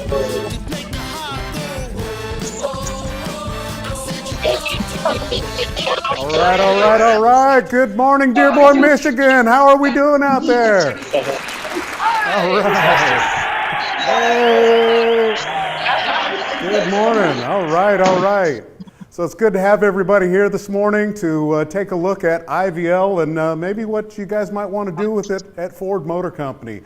All right, all right, all right. Good morning, Dearborn, Michigan. How are we doing out there? All right. Hey. Good morning. All right, all right. So it's good to have everybody here this morning to take a look at IVL and maybe what you guys might want to do with it at Ford Motor Company.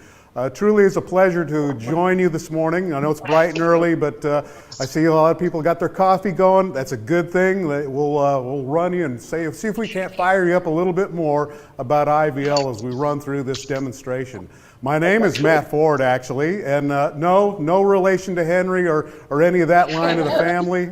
Truly is a pleasure to join you this morning. I know it's bright and early, but I see a lot of people got their coffee going. That's a good thing. We'll run you and see if we can't fire you up a little bit more about IVL as we run through this demonstration. My name is Matt Ford, actually, and no relation to Henry or any of that line of the family,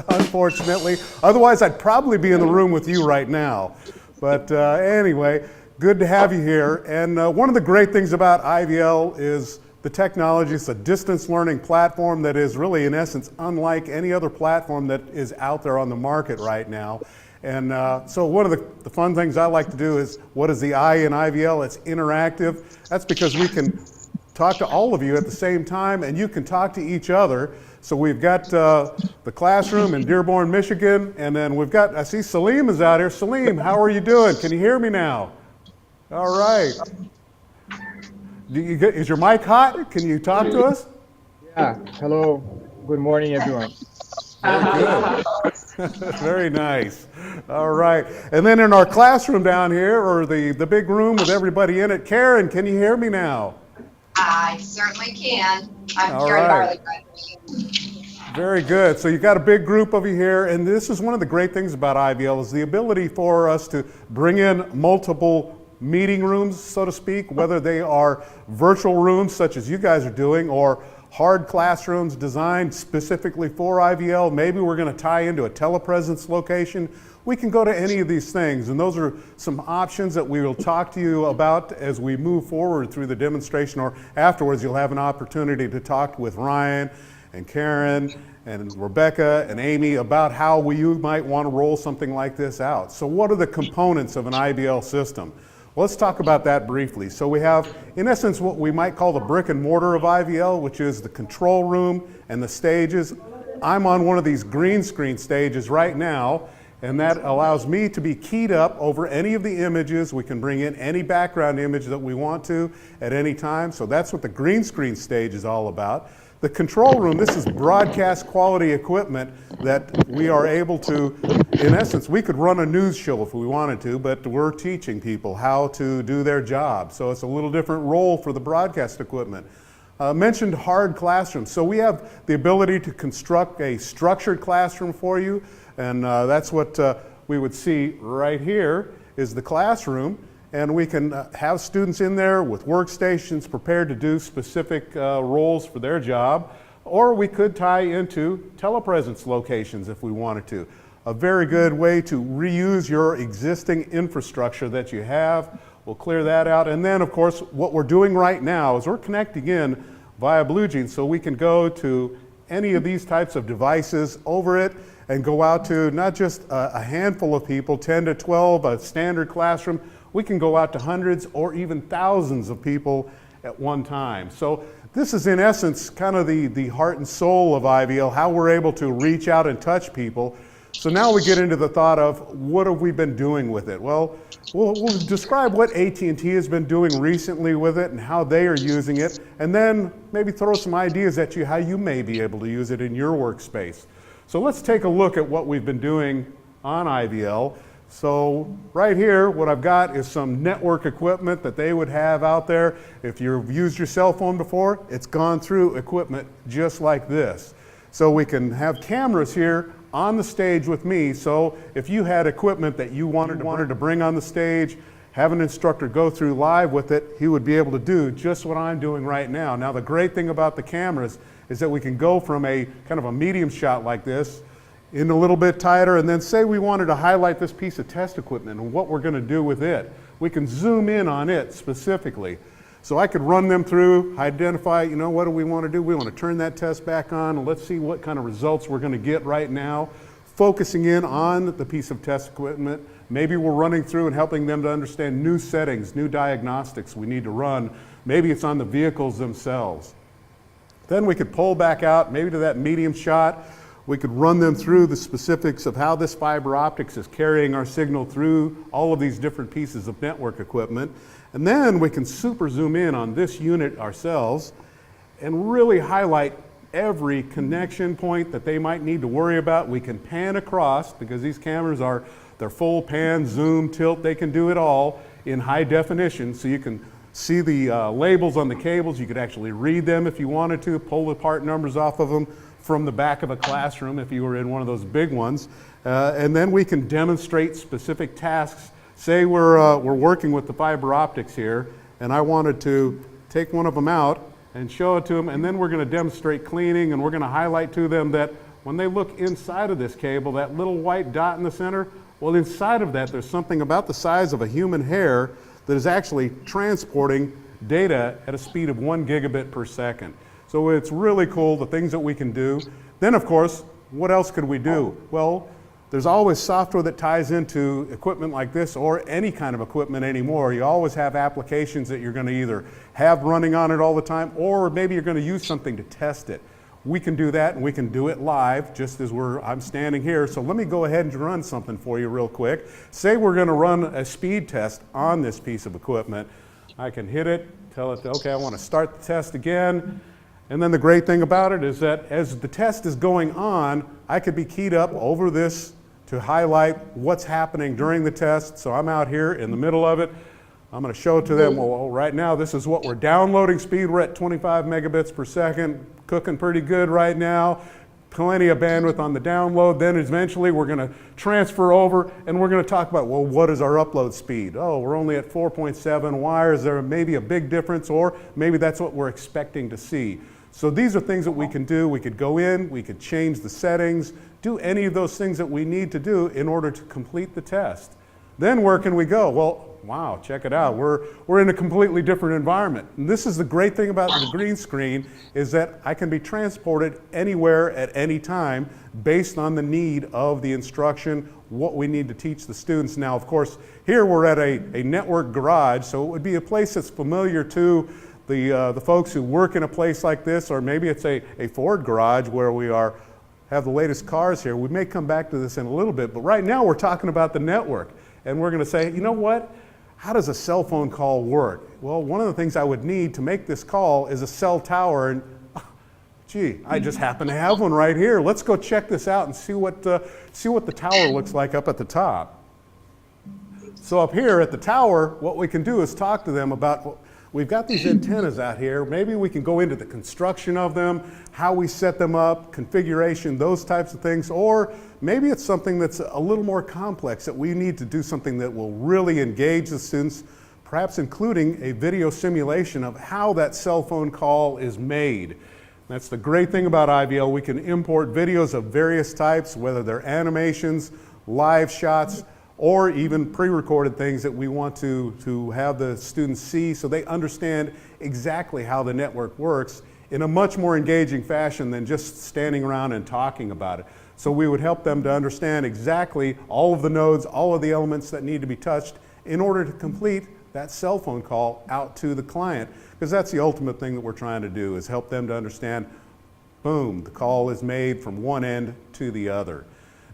unfortunately. Otherwise, I'd probably be in the room with you right now. But anyway, good to have you here. And one of the great things about IVL is the technology. It's a distance learning platform that is really, in essence, unlike any other platform that is out there on the market right now. And so one of the fun things I like to do is, what is the I in IVL? It's interactive. That's because we can talk to all of you at the same time, and you can talk to each other. So we've got the classroom in Dearborn, Michigan, and then we've got, I see Salim is out here. Salim, how are you doing? Can you hear me now? All right. Is your mic hot? Can you talk to us? Yeah. Hello. Good morning, everyone. Very good. Very nice. All right. And then in our classroom down here, or the big room with everybody in it, Karen, can you hear me now? I certainly can. I'm All Karen right. Barley. Very good. So you've got a big group over here, and this is one of the great things about IVL is the ability for us to bring in multiple meeting rooms, so to speak, whether they are virtual rooms such as you guys are doing, or hard classrooms designed specifically for IVL. Maybe we're going to tie into a telepresence location. We can go to any of these things, and those are some options that we will talk to you about as we move forward through the demonstration, or afterwards you'll have an opportunity to talk with Ryan and Karen and Rebecca and Amy about how you might want to roll something like this out. So what are the components of an IVL system? Let's talk about that briefly. So we have, in essence, what we might call the brick and mortar of IVL, which is the control room and the stages. I'm on one of these green screen stages right now, and that allows me to be keyed up over any of the images. We can bring in any background image that we want to at any time. So that's what the green screen stage is all about. The control room, this is broadcast quality equipment that we are able to, in essence, we could run a news show if we wanted to, but we're teaching people how to do their job. So it's a little different role for the broadcast equipment. Mentioned hard classrooms. So we have the ability to construct a structured classroom for you, and that's what we would see right here is the classroom. And we can have students in there with workstations prepared to do specific roles for their job, or we could tie into telepresence locations if we wanted to. A very good way to reuse your existing infrastructure that you have. We'll clear that out. And then, of course, what we're doing right now is we're connecting in via BlueJeans, so we can go to any of these types of devices over it and go out to not just a handful of people, 10 to 12, a standard classroom. We can go out to hundreds or even thousands of people at one time. So this is, in essence, kind of the heart and soul of IVL, how we're able to reach out and touch people. So now we get into the thought of what have we been doing with it? Well, we'll describe what AT&T has been doing recently with it and how they are using it, and then maybe throw some ideas at you how you may be able to use it in your workspace. So let's take a look at what we've been doing on IVL. So right here, what I've got is some network equipment that they would have out there. If you've used your cell phone before, it's gone through equipment just like this. So we can have cameras here on the stage with me. So if you had equipment that you wanted to bring on the stage, have an instructor go through live with it, he would be able to do just what I'm doing right now. Now the great thing about the cameras is that we can go from a kind of a medium shot like this in a little bit tighter, and then say we wanted to highlight this piece of test equipment and what we're going to do with it. We can zoom in on it specifically. So I could run them through, identify, what do we want to do? We want to turn that test back on, and let's see what kind of results we're going to get right now, focusing in on the piece of test equipment. Maybe we're running through and helping them to understand new settings, new diagnostics we need to run. Maybe it's on the vehicles themselves. Then we could pull back out, maybe to that medium shot. We could run them through the specifics of how this fiber optics is carrying our signal through all of these different pieces of network equipment. And then we can super zoom in on this unit ourselves and really highlight every connection point that they might need to worry about. We can pan across, because these cameras are, they're full pan, zoom, tilt, they can do it all in high definition. So you can see the labels on the cables. You could actually read them if you wanted to, pull the part numbers off of them from the back of a classroom if you were in one of those big ones. And then we can demonstrate specific tasks. Say we're working with the fiber optics here, and I wanted to take one of them out and show it to them, and then we're going to demonstrate cleaning, and we're going to highlight to them that when they look inside of this cable, that little white dot in the center, well, inside of that there's something about the size of a human hair that is actually transporting data at a speed of 1 gigabit per second. So it's really cool, the things that we can do. Then, of course, what else could we do? Well, there's always software that ties into equipment like this, or any kind of equipment anymore. You always have applications that you're going to either have running on it all the time, or maybe you're going to use something to test it. We can do that, and we can do it live, just as I'm standing here. So let me go ahead and run something for you real quick. Say we're going to run a speed test on this piece of equipment. I can hit it, tell it, okay, I want to start the test again. And then the great thing about it is that as the test is going on, I could be keyed up over this to highlight what's happening during the test. So I'm out here in the middle of it. I'm going to show it to them. Well, right now this is what we're downloading speed. We're at 25 megabits per second, cooking pretty good right now. Plenty of bandwidth on the download. Then eventually we're going to transfer over, and we're going to talk about, well, what is our upload speed? Oh, we're only at 4.7. Why? Is there maybe a big difference? Or maybe that's what we're expecting to see. So these are things that we can do. We could go in, we could change the settings, do any of those things that we need to do in order to complete the test. Then where can we go? Well, wow, check it out. We're in a completely different environment. And this is the great thing about the green screen, is that I can be transported anywhere at any time based on the need of the instruction, what we need to teach the students. Now, of course, here we're at a network garage, so it would be a place that's familiar to the folks who work in a place like this, or maybe it's a Ford garage where we have the latest cars here. We may come back to this in a little bit, but right now we're talking about the network. And we're going to say, you know what? How does a cell phone call work? Well, one of the things I would need to make this call is a cell tower. And gee, I just happen to have one right here. Let's go check this out and see what the tower looks like up at the top. So up here at the tower, what we can do is talk to them about, well, we've got these antennas out here. Maybe we can go into the construction of them, how we set them up, configuration, those types of things. Or maybe it's something that's a little more complex, that we need to do something that will really engage the students, perhaps including a video simulation of how that cell phone call is made. That's the great thing about IVL. We can import videos of various types, whether they're animations, live shots, or even pre-recorded things that we want to have the students see, so they understand exactly how the network works in a much more engaging fashion than just standing around and talking about it. So we would help them to understand exactly all of the nodes, all of the elements that need to be touched in order to complete that cell phone call out to the client, because that's the ultimate thing that we're trying to do, is help them to understand, boom, the call is made from one end to the other.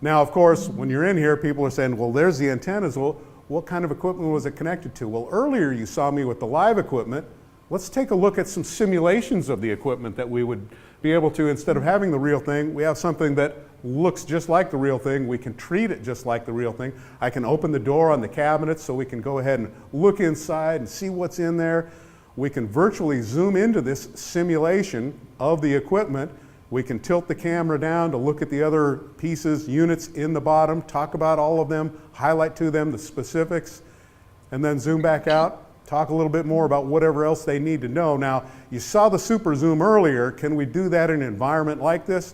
Now, of course, when you're in here, people are saying, well, there's the antennas. Well, what kind of equipment was it connected to? Well, earlier you saw me with the live equipment. Let's take a look at some simulations of the equipment that we would be able to, instead of having the real thing, we have something that looks just like the real thing. We can treat it just like the real thing. I can open the door on the cabinet so we can go ahead and look inside and see what's in there. We can virtually zoom into this simulation of the equipment. We can tilt the camera down to look at the other pieces, units in the bottom, talk about all of them, highlight to them the specifics, and then zoom back out, talk a little bit more about whatever else they need to know. Now, you saw the super zoom earlier. Can we do that in an environment like this?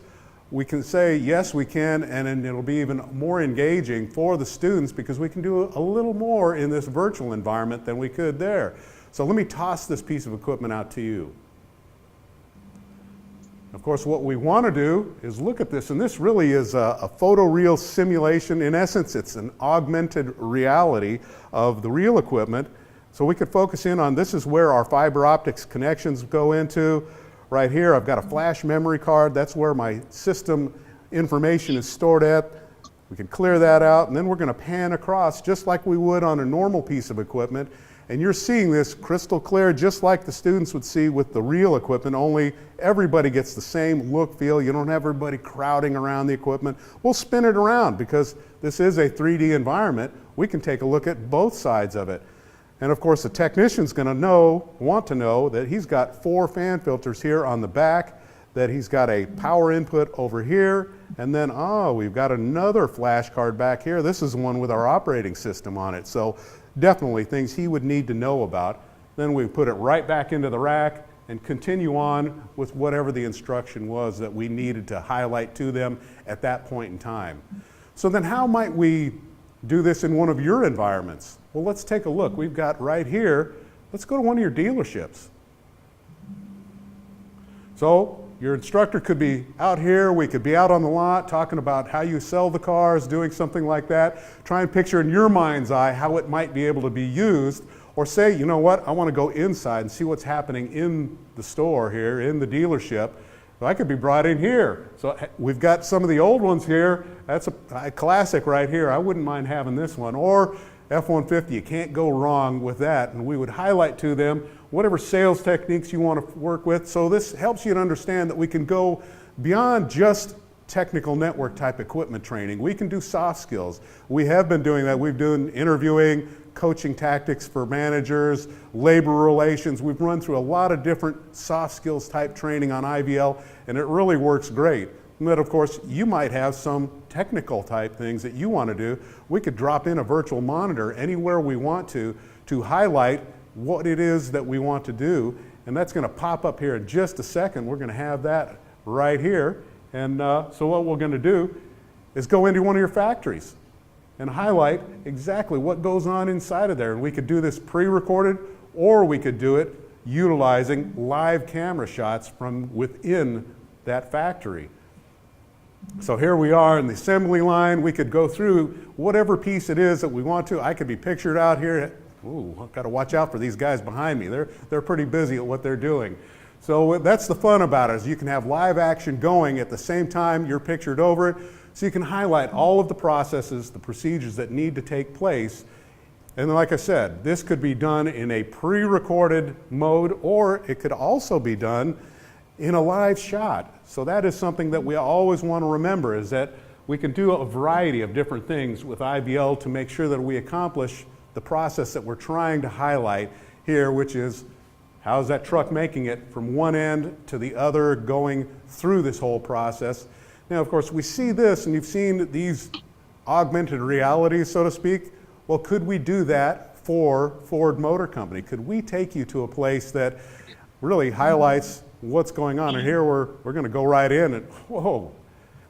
We can say, yes, we can, and then it'll be even more engaging for the students, because we can do a little more in this virtual environment than we could there. So let me toss this piece of equipment out to you. Of course, what we want to do is look at this, and this really is a photoreal simulation. In essence, it's an augmented reality of the real equipment. So we could focus in on, this is where our fiber optics connections go into. right here. I've got a flash memory card. That's where my system information is stored at. We can clear that out, and then we're going to pan across just like we would on a normal piece of equipment. And you're seeing this crystal clear, just like the students would see with the real equipment, only everybody gets the same look, feel. You don't have everybody crowding around the equipment. We'll spin it around because this is a 3D environment. We can take a look at both sides of it. And of course, the technician's going to want to know that he's got 4 fan filters here on the back, that he's got a power input over here, and then, we've got another flash card back here. This is the one with our operating system on it. So definitely things he would need to know about. Then we put it right back into the rack and continue on with whatever the instruction was that we needed to highlight to them at that point in time. So then how might we do this in one of your environments? Well, let's take a look. We've got right here, let's go to one of your dealerships. So your instructor could be out here, we could be out on the lot talking about how you sell the cars, doing something like that. Try and picture in your mind's eye how it might be able to be used. Or say, you know what, I want to go inside and see what's happening in the store here, in the dealership. Well, I could be brought in here. So we've got some of the old ones here. That's a classic right here. I wouldn't mind having this one. Or F-150, you can't go wrong with that. And we would highlight to them whatever sales techniques you want to work with. So this helps you to understand that we can go beyond just technical network type equipment training. We can do soft skills. We have been doing that. We've done interviewing, coaching tactics for managers, labor relations. We've run through a lot of different soft skills type training on IVL, and it really works great. And then, of course, you might have some technical type things that you want to do. We could drop in a virtual monitor anywhere we want to highlight what it is that we want to do, and that's going to pop up here in just a second. We're going to have that right here. And so what we're going to do is go into one of your factories and highlight exactly what goes on inside of there. And we could do this pre-recorded, or we could do it utilizing live camera shots from within that factory. So here we are in the assembly line. We could go through whatever piece it is that we want to. I could be pictured out here. Ooh, I've got to watch out for these guys behind me. They're pretty busy at what they're doing. So that's the fun about it, is you can have live action going at the same time you're pictured over it. So you can highlight all of the processes, the procedures that need to take place. And like I said, this could be done in a pre-recorded mode, or it could also be done in a live shot. So that is something that we always want to remember, is that we can do a variety of different things with IVL to make sure that we accomplish the process that we're trying to highlight here, which is how's that truck making it from one end to the other, going through this whole process. Now, of course, we see this, and you've seen these augmented realities, so to speak. Well, could we do that for Ford Motor Company? Could we take you to a place that really highlights what's going on? And here we're going to go right in, and whoa,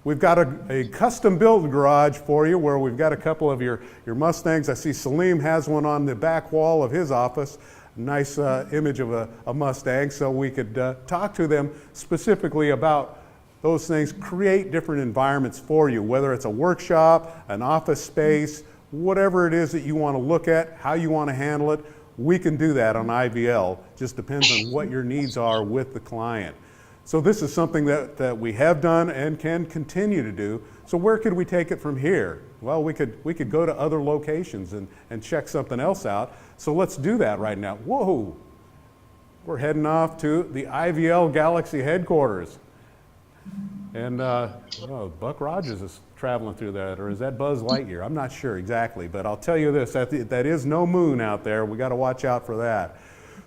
we've got a custom-built garage for you where we've got a couple of your Mustangs. I see Salim has one on the back wall of his office. Nice image of a Mustang, so we could talk to them specifically about those things, create different environments for you, whether it's a workshop, an office space, whatever it is that you want to look at, how you want to handle it. We can do that on IVL. Just depends on what your needs are with the client. So this is something that we have done and can continue to do. So where could we take it from here? Well, we could go to other locations and check something else out. So let's do that right now. Whoa, we're heading off to the IVL Galaxy headquarters. And Buck Rogers is traveling through that, or is that Buzz Lightyear? I'm not sure exactly, but I'll tell you this, that is no moon out there. We got to watch out for that.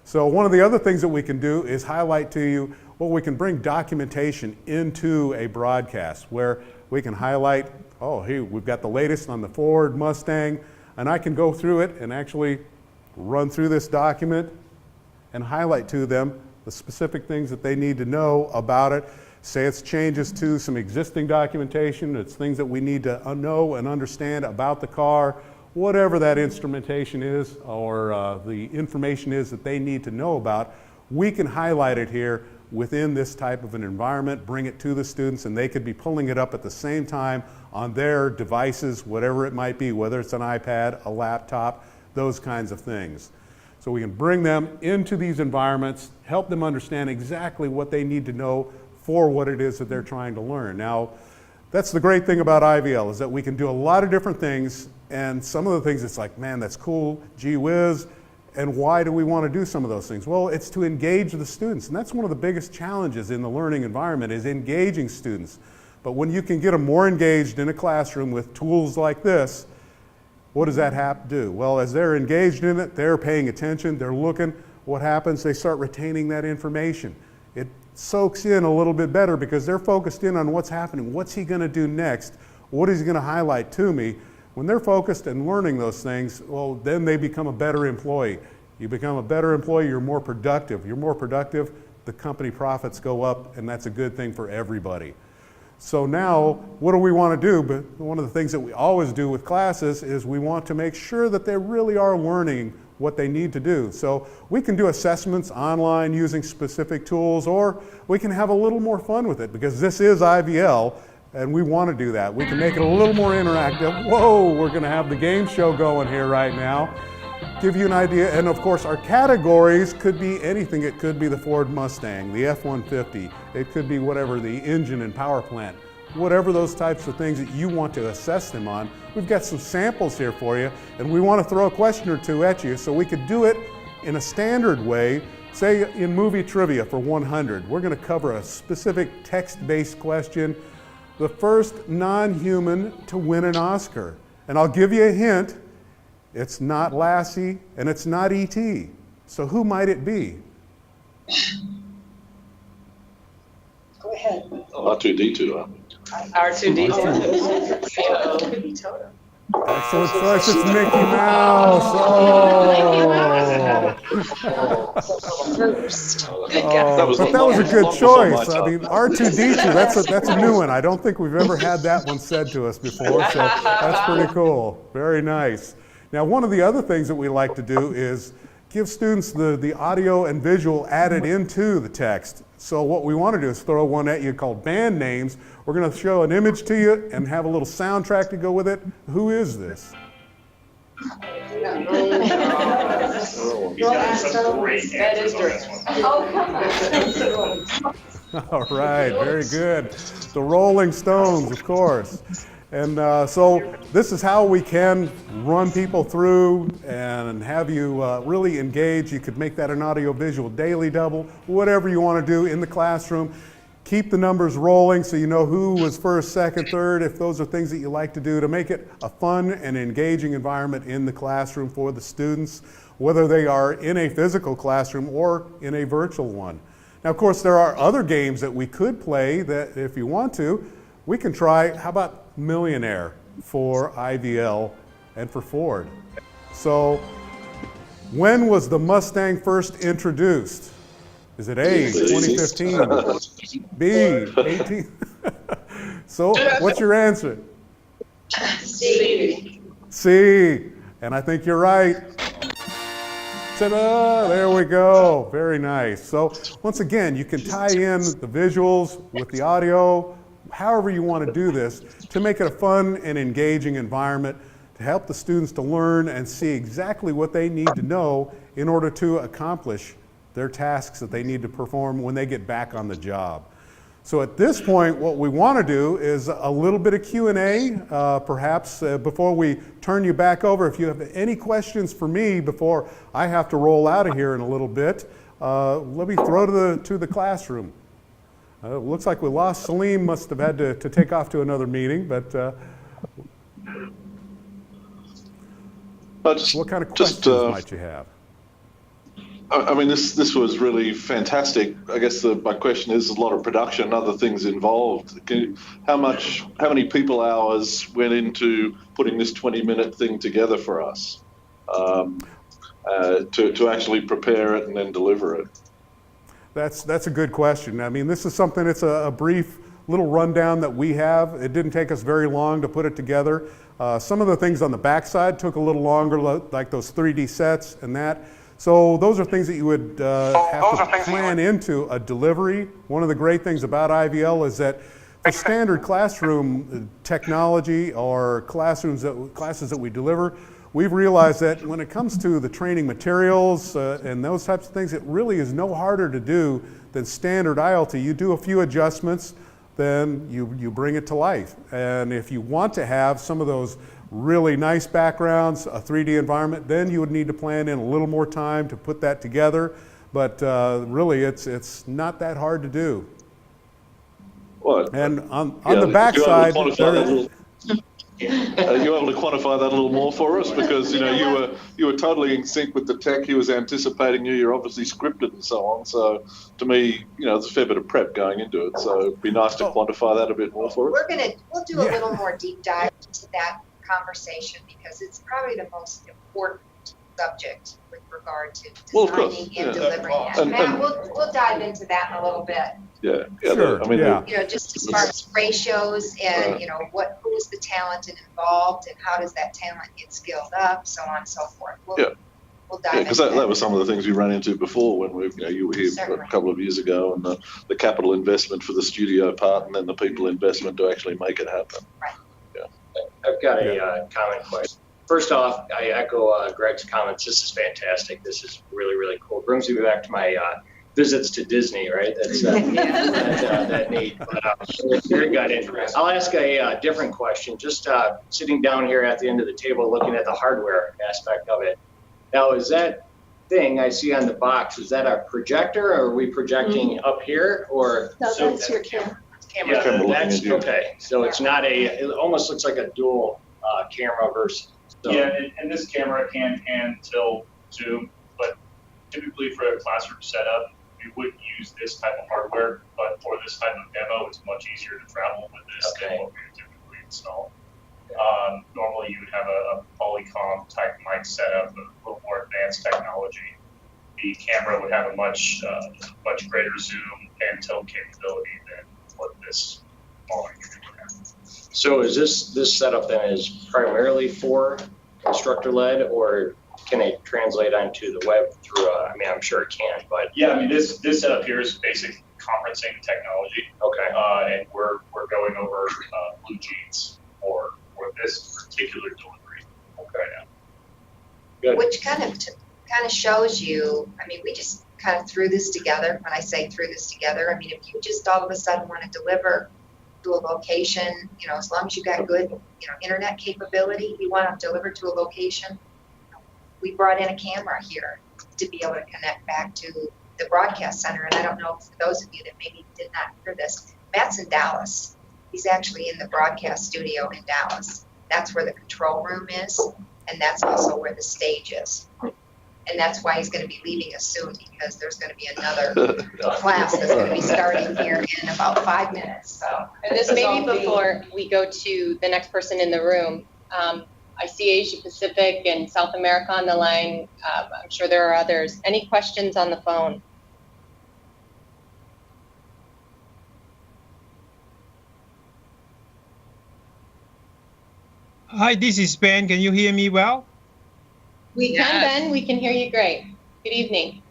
So one of the other things that we can do is highlight to you, well, we can bring documentation into a broadcast where we can highlight, oh, hey, we've got the latest on the Ford Mustang, and I can go through it and actually run through this document and highlight to them the specific things that they need to know about it. Say it's changes to some existing documentation, it's things that we need to know and understand about the car, whatever that instrumentation is or the information is that they need to know about, we can highlight it here within this type of an environment, bring it to the students, and they could be pulling it up at the same time on their devices, whatever it might be, whether it's an iPad, a laptop, those kinds of things. So we can bring them into these environments, help them understand exactly what they need to know for what it is that they're trying to learn. Now, that's the great thing about IVL, is that we can do a lot of different things, and some of the things it's like, man, that's cool, gee whiz, and why do we want to do some of those things? Well, it's to engage the students, and that's one of the biggest challenges in the learning environment, is engaging students. But when you can get them more engaged in a classroom with tools like this, what does that do? Well, as they're engaged in it, they're paying attention, they're looking, what happens? They start retaining that information. It soaks in a little bit better because they're focused in on what's happening. What's he going to do next? What is he going to highlight to me? When they're focused and learning those things, well, then they become a better employee. You become a better employee, you're more productive. You're more productive, the company profits go up, and that's a good thing for everybody. So now, what do we want to do? But one of the things that we always do with classes is we want to make sure that they really are learning what they need to do. So we can do assessments online using specific tools, or we can have a little more fun with it, because this is IVL, and we want to do that. We can make it a little more interactive. Whoa, we're going to have the game show going here right now. Give you an idea, and of course our categories could be anything. It could be the Ford Mustang, the F-150, it could be whatever, the engine and power plant, whatever those types of things that you want to assess them on. We've got some samples here for you, and we want to throw a question or two at you, so we could do it in a standard way. Say in movie trivia for 100, we're going to cover a specific text-based question, the first non-human to win an Oscar. And I'll give you a hint. It's not Lassie, and it's not E.T. So who might it be? Go ahead. R2D2. R2D2. Excellent choice, it's Mickey Mouse. That was a good choice. I mean, R2D2, that's a new one. I don't think we've ever had that one said to us before, so that's pretty cool. Very nice. Now, one of the other things that we like to do is give students the audio and visual added into the text. So what we want to do is throw one at you called band names. We're going to show an image to you and have a little soundtrack to go with it. Who is this? That is Drake. All right, very good. The Rolling Stones, of course. And so this is how we can run people through and have you really engage. You could make that an audio-visual daily double, whatever you want to do in the classroom. Keep the numbers rolling so you know who was first, second, third, if those are things that you like to do to make it a fun and engaging environment in the classroom for the students, whether they are in a physical classroom or in a virtual one. Now, of course, there are other games that we could play that if you want to, we can try, how about Millionaire for IVL and for Ford. So, when was the Mustang first introduced? Is it A, 2015, B, 18? So, what's your answer? C. C, and I think you're right. Ta-da, there we go, very nice. So, once again, you can tie in the visuals with the audio, however you want to do this, to make it a fun and engaging environment, to help the students to learn and see exactly what they need to know in order to accomplish their tasks that they need to perform when they get back on the job. So at this point, what we want to do is a little bit of Q&A, perhaps before we turn you back over. If you have any questions for me before I have to roll out of here in a little bit, let me throw to the classroom. It looks like we lost Salim, must have had to take off to another meeting, but what kind of questions might you have? I mean, this was really fantastic. I guess my question is, a lot of production, other things involved. How many people hours went into putting this 20-minute thing together for us to actually prepare it and then deliver it? That's a good question. I mean, this is something, it's a brief little rundown that we have. It didn't take us very long to put it together. Some of the things on the backside took a little longer, like those 3D sets and that. So those are things that you would have to plan into a delivery. One of the great things about IVL is that for standard classroom technology or classes that we deliver, we've realized that when it comes to the training materials and those types of things, it really is no harder to do than standard IoT. You do a few adjustments, then you bring it to life. And if you want to have some of those really nice backgrounds, a 3D environment, then you would need to plan in a little more time to put that together. But really, it's not that hard to do. Well, And on the backside, are you able to quantify that a little more for us? Because you were totally in sync with the tech. He was anticipating you. You're obviously scripted and so on. So to me, there's a fair bit of prep going into it. So it'd be nice to quantify that a bit more for us. We'll do a little more deep dive into that conversation because it's probably the most important subject with regard to designing and delivering that. And Matt, we'll dive into that in a little bit. Yeah, Sure, yeah. Just as far as ratios and who's the talented involved and how does that talent get skilled up, so on and so forth. We'll dive into because that was some of the things we ran into before when you were here a couple of years ago, and the capital investment for the studio part, and then the people investment to actually make it happen. Right. Yeah. I've got a comment question. First off, I echo Greg's comments. This is fantastic. This is really, really cool. It brings me back to my visits to Disney, right? That's that neat. But very good. I'll ask a different question. Just sitting down here at the end of the table, looking at the hardware aspect of it. Now, is that thing I see on the box, is that a projector, or are we projecting up here, or? No, that's your camera. Yeah, that's okay. So it's not it almost looks like a dual camera versus. So. Yeah, and this camera can handle Zoom, but typically for a classroom setup, we would use this type of hardware, but for this type of demo, it's much easier to travel with this than what we would typically install. Normally, you would have a Polycom type mic setup, a little more advanced technology. The camera would have a much greater zoom and tilt capability than what this smaller unit would have. So is this setup then is primarily for instructor-led, or can it translate onto the web through I'm sure it can, but. Yeah, this setup here is basic conferencing technology. Okay. And we're going over Blue Jeans for this particular delivery right now. Good. Which kind of shows you, we just kind of threw this together. When I say threw this together, if you just all of a sudden want to deliver to a location, as long as you got good, internet capability, you want to deliver to a location. We brought in a camera here to be able to connect back to the broadcast center. And I don't know, for those of you that maybe did not hear this, Matt's in Dallas. He's actually in the broadcast studio in Dallas. That's where the control room is, and that's also where the stage is. And that's why he's going to be leaving us soon, because there's going to be another class that's going to be starting here in about 5 minutes. So, and this maybe before we go to the next person in the room, I see Asia Pacific and South America on the line. I'm sure there are others. Any questions on the phone? Hi, this is Ben. Can you hear me well? We can, Ben. We can hear you great. Good evening.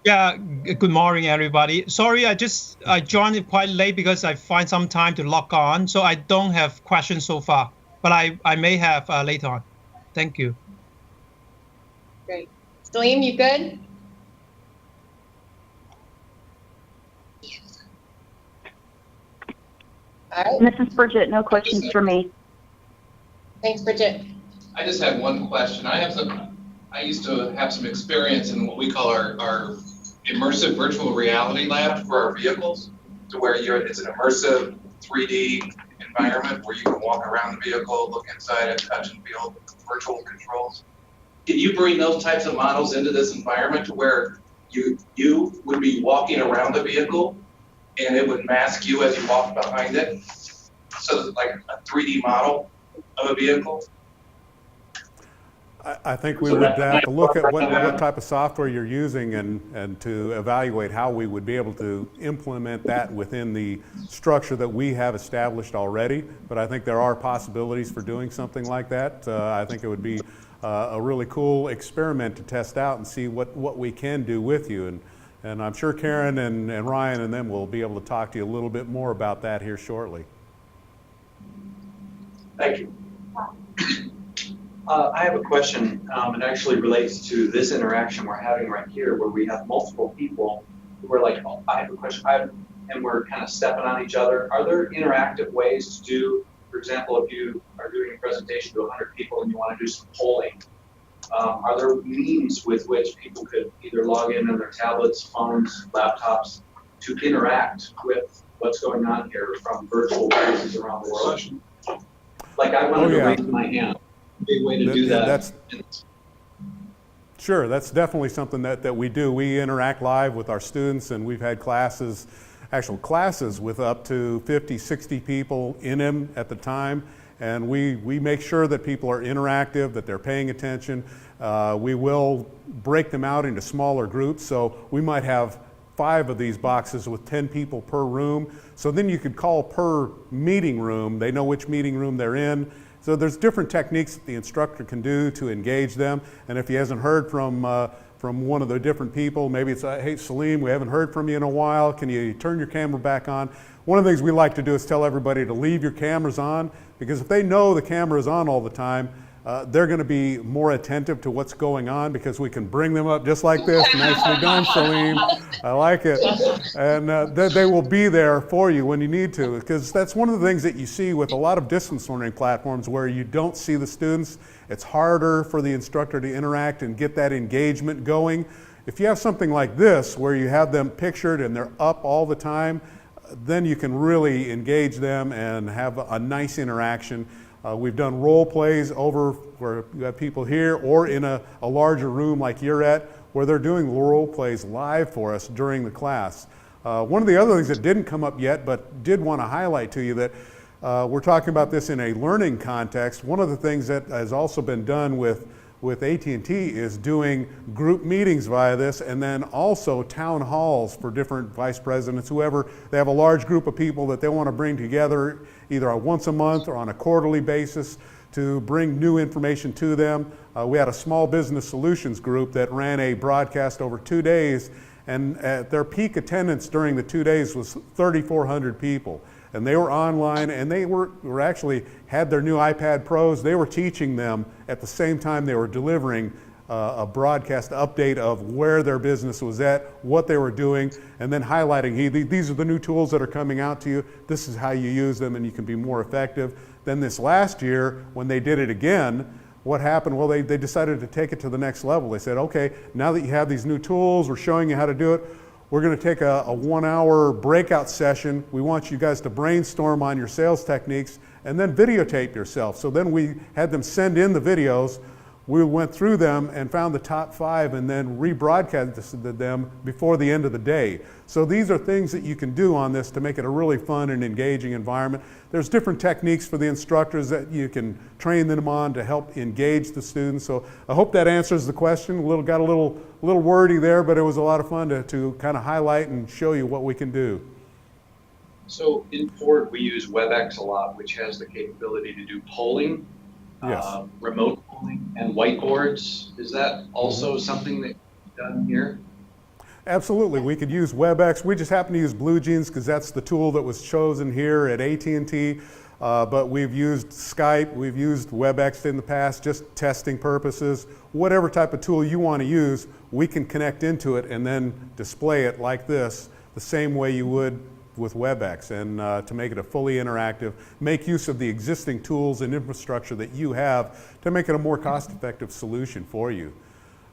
Yeah, good morning, everybody. Sorry, I joined it quite late because I find some time to log on, so I don't have questions so far, but I may have later on. Thank you. Great. Salim, you good? All right. Mrs. Bridget, no questions for me. Thanks, Bridget. I just had one question. I used to have some experience in what we call our immersive virtual reality lab for our vehicles, to where it's an immersive 3D environment where you can walk around the vehicle, look inside it, touch and feel virtual controls. Can you bring those types of models into this environment to where you would be walking around the vehicle and it would mask you as you walk behind it? So like a 3D model of a vehicle? I think we would have to look at what type of software you're using and to evaluate how we would be able to implement that within the structure that we have established already. But I think there are possibilities for doing something like that. I think it would be a really cool experiment to test out and see what we can do with you. And I'm sure Karen and Ryan and them will be able to talk to you a little bit more about that here shortly. Thank you. I have a question. It actually relates to this interaction we're having right here, where we have multiple people who are like, oh, I have a question, and we're kind of stepping on each other. Are there interactive ways to do, for example, if you are doing a presentation to 100 people and you want to do some polling, are there means with which people could either log in on their tablets, phones, laptops to interact with what's going on here from virtual places around the world? Like I wanted to raise my hand. Big way to do that. Sure, that's definitely something that we do. We interact live with our students, and we've had classes, actual classes with up to 50, 60 people in them at the time. And we make sure that people are interactive, that they're paying attention. We will break them out into smaller groups. So we might have 5 of these boxes with 10 people per room. So then you could call per meeting room. They know which meeting room they're in. So there's different techniques that the instructor can do to engage them. And if he hasn't heard from one of the different people, maybe it's, hey, Salim, we haven't heard from you in a while. Can you turn your camera back on? One of the things we like to do is tell everybody to leave your cameras on, because if they know the camera is on all the time, they're going to be more attentive to what's going on, because we can bring them up just like this. Nicely done, Salim. I like it. And they will be there for you when you need to, because that's one of the things that you see with a lot of distance learning platforms where you don't see the students. It's harder for the instructor to interact and get that engagement going. If you have something like this where you have them pictured and they're up all the time, then you can really engage them and have a nice interaction. We've done role plays over where you have people here or in a larger room like you're at, where they're doing role plays live for us during the class. One of the other things that didn't come up yet, but did want to highlight to you, that we're talking about this in a learning context. One of the things that has also been done with AT&T is doing group meetings via this, and then also town halls for different vice presidents, whoever. They have a large group of people that they want to bring together either once a month or on a quarterly basis to bring new information to them. We had a small business solutions group that ran a broadcast over 2 days, and at their peak attendance during the 2 days was 3,400 people. And they were online, and they were actually had their new iPad Pros. They were teaching them at the same time they were delivering a broadcast update of where their business was at, what they were doing, and then highlighting, hey, these are the new tools that are coming out to you. This is how you use them, and you can be more effective. Then this last year, when they did it again, what happened? Well, they decided to take it to the next level. They said, okay, now that you have these new tools, we're showing you how to do it. We're going to take a 1-hour breakout session. We want you guys to brainstorm on your sales techniques and then videotape yourself. So then we had them send in the videos. We went through them and found the top 5 and then rebroadcasted them before the end of the day. So these are things that you can do on this to make it a really fun and engaging environment. There's different techniques for the instructors that you can train them on to help engage the students. So I hope that answers the question. Got a little wordy there, but it was a lot of fun to kind of highlight and show you what we can do. So in Ford, we use WebEx a lot, which has the capability to do polling. Yes. Remote polling and whiteboards. Is that also something that you've done here? Absolutely. We could use WebEx. We just happen to use BlueJeans because that's the tool that was chosen here at AT&T. But we've used Skype, we've used WebEx in the past, just testing purposes. Whatever type of tool you want to use, we can connect into it and then display it like this, the same way you would with WebEx, and to make it a fully interactive, make use of the existing tools and infrastructure that you have to make it a more cost-effective solution for you.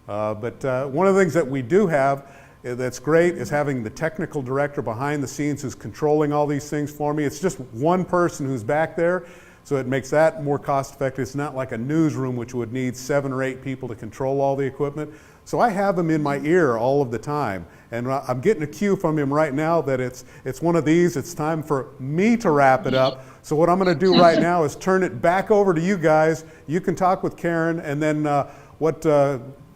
But one of the things that we do have that's great is having the technical director behind the scenes who's controlling all these things for me. It's just one person who's back there, so it makes that more cost-effective. It's not like a newsroom which would need 7 or 8 people to control all the equipment. So I have him in my ear all of the time. And I'm getting a cue from him right now that it's one of these. It's time for me to wrap it up. So what I'm going to do right now is turn it back over to you guys. You can talk with Karen, and then what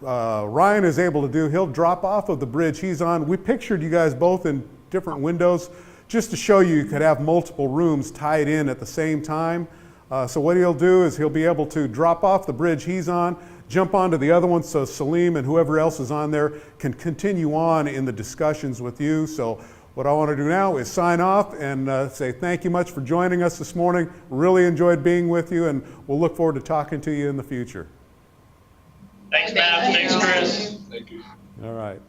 Ryan is able to do, he'll drop off of the bridge he's on. We pictured you guys both in different windows just to show you could have multiple rooms tied in at the same time. So what he'll do is he'll be able to drop off the bridge he's on, jump onto the other one so Salim and whoever else is on there can continue on in the discussions with you. So what I want to do now is sign off and say thank you much for joining us this morning. Really enjoyed being with you, and we'll look forward to talking to you in the future. Thanks, Matt. Thanks, Chris. Thank you. All right.